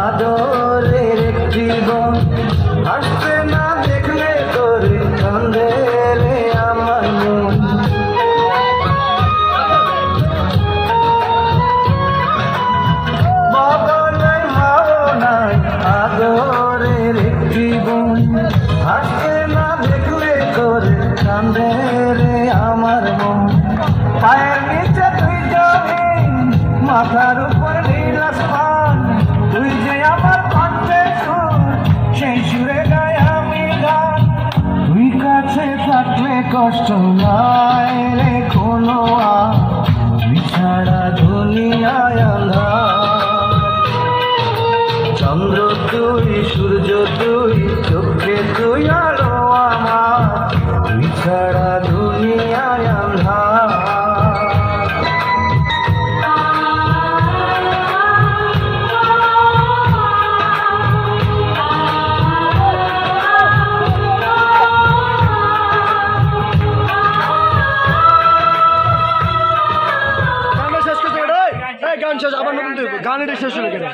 আদরের জীবন আসবে না দেখলে তোরে কান্দে রে আমার মন। বাবা নাই মাও নাই আদরের জীবন আসবে না দেখলে তোরে কান্দে রে আমার মন। পায়ের নিচে তুই যাবি মাথার উপর নীল আসমান, তুই যে আমার কণ্ঠে সুর সেই সুরে গাই আমি গান। তুই কাছে থাকলে কষ্ট নাই রে কোনো তুই ছাড়া দুনিয়ায় আঁধার। চন্দ্র তুই সূর্য তুই চোখে তুই আলো আমার, তুই ছাড়া দুনিয়ায় আঁধার। গান শেষ আবার নতুন গানের শেষ হয়ে গেল।